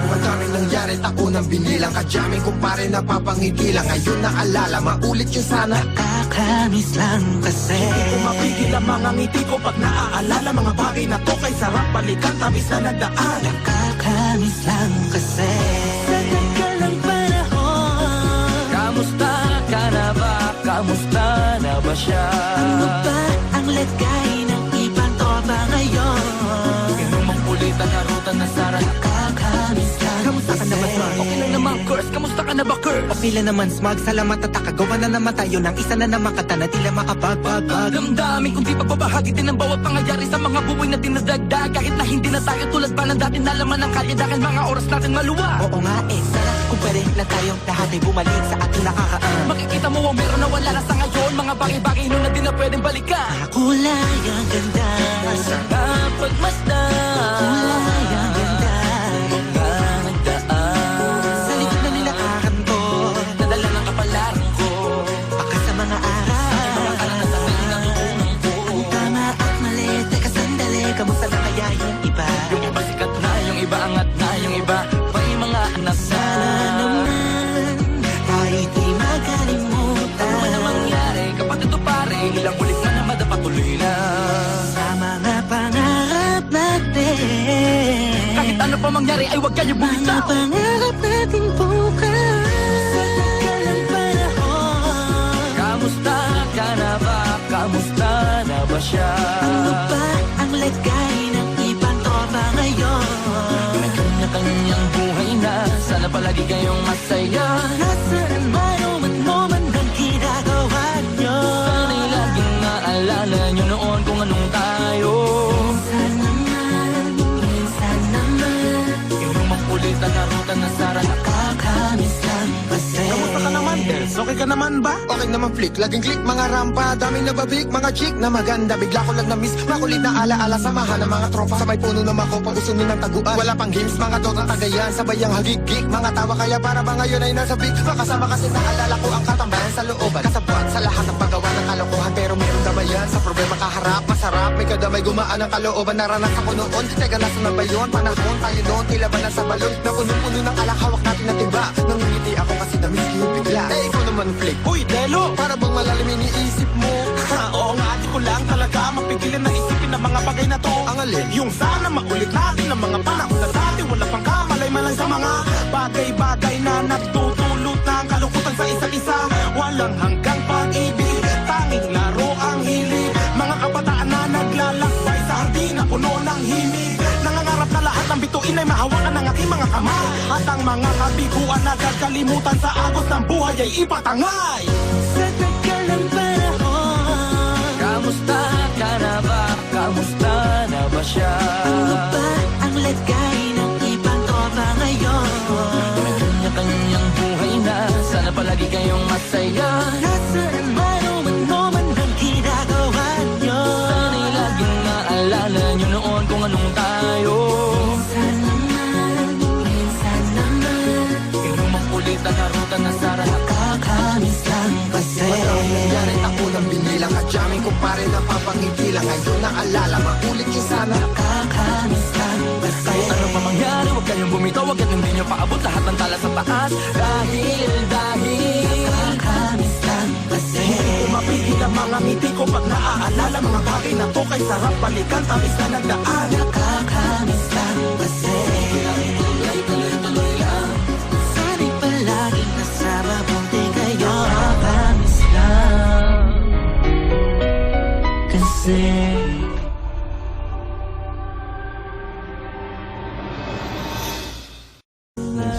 Madaming nangyari, tako nang binilang. Kadyaming ko pa rin napapangigilang. Ngayon naalala, maulit yung sana. Nakakamiss lang kasi Hindi ko mapigil ang mga ngiti ko pag naaalala. Mga bagay na to kay sarap balikan, tamis na nagdaan. Nakakamiss lang kasi sa tagal ng panahon. Kamusta ka na ba? Kamusta na ba siya? Ano ba ang lagay ng ibang tropa ngayon? Inumang ulitan na ruta na Sara. Nakakamiss lang. Kamusta ka na ba, Smart? Okay lang naman, Curse. Kamusta ka na ba, Curse? Okay lang naman, Smart. Salamat at takagawa na naman tayo ng isa na naman kata na tila makapagbabag. Damdamin kung di pagbabahagi din ang bawat pangyayari sa mga buhay na dinadagdag. Kahit na hindi na tayo tulad pa ng dati na laman ng kalye dahil mga oras natin maluwag. Oo nga sana kung pwede lang tayong lahat ay bumalik sa ating nakakaan. Makikita mo ang meron na wala na sa ngayon. Mga bagay-bagay nun na di na pwedeng balikan. Kulay ang ganda, Masarap pagmasdan. kulay ang ganda. Mga nagdaan Sa likod na nilakaran ko, nadala ng kapalaran ko. baka sa mga araw. Ang tama at mali, teka sandali, kamusta na kaya yung iba? Yung iba sikat na, yung iba angat na, yung iba may mga anak na. Sana naman tayo di magkalimutan. Ano man ang mangyari kapag ito pare, ilang ulit na naman dapat tuloy na. Sa mga pangarap natin, Kahit ano pa mangyari ay huwag kayo mga bumitaw. pangarap natin bukas. Sa tagal ng panahon, Kamusta ka na ba? Kamusta na ba siya? ano ba ang lagay ng ibang tropa ngayon? May kanya-kanyang buhay na, sana palagi kayong masaya. Nasaan man o man ang ginagawa nyo? Sana'y laging naalala nyo noon kung anong tayo. Minsan naman, Yung lumang ulitan na ruta na Sara. nakakamiss lang kasi. Kamusta ka naman, Dels? Okay ka naman ba? Okay naman flick, laging click, mga rampa. Daming nababik, mga chick na maganda. Bigla ko lang na-miss, makulit na alaala. Samahan ng mga tropa, sabay puno ng makopa. Usunin ng taguan, wala pang games, mga dotang tagayan. Sabayang hagigik, mga tawa kaya para ba ngayon ay nasa big. Makasama kasi naalala ko ang katambayan sa looban. Kasabwat sa lahat ng paggawa ng kalokohan. Pero meron damayan, sa problema kaharap. Masarap, may kadamay gumaan ang kalooban. Naranasan ko noon, teka nasa na ba yun? Panahon tayo noon, tila ba nasa balon? Na puno-puno ng alak, hawak natin na timba. Nangingiti ako kasi na-miss ko yung bigla. Eh, ikaw naman flick. Uy, Delo! Para bang malalim iniisip mo? Oo nga, di ko lang talaga mapigilan na isipin ang mga bagay na to. Ang alin? Yung sana maulit natin ang mga panahon na dati. Wala pang kamalay-malay sa mga bagay-bagay na nagtutulot ng kalungkutan sa isa't isa. Walang hanggang pag-ibig, tanging laro ang hilig. Mga kabataan na naglalakbay sa hardin na puno ng himig. Nangangarap na lahat ng bituin ay mahawakan ng aking mga kamay. At ang mga kabiguan na kakalimutan sa agos ng buhay ay ipatangay. Sa tagal ng panahon, Kamusta ka na ba? Kamusta na ba siya? ano ba ang lagay ng ibang tropa ngayon? May kanya-kanyang buhay na, sana palagi kayong masaya. Nasaan man o man ang ginagawa nyo? Sana'y laging naalala nyo noon kung anong tayo. Minsan naman, Yung lumang ulitan na ruta na Sara. nakakamiss lang kasi. Madaming nangyari, ako nang binilang. Kadyaming ko pa rin napapangigilang. Ngayon naalala, maulit yung sana. Nakakamiss lang kasi. Kahit ano pa mangyari, huwag kayong bumitaw. Huwag at hindi nyo paabot lahat ng tala sa taas. Dahil Nakakamiss lang kasi. Umapigil ang mga ngiti ko pag naaalala. Mga bagay na to kay sarap balikan, tamis na nagdaan. Nakakamiss lang kasi. tuloy lang. Sana'y palaging nasa mabuti kayo. Nakakamiss lang kasi. Na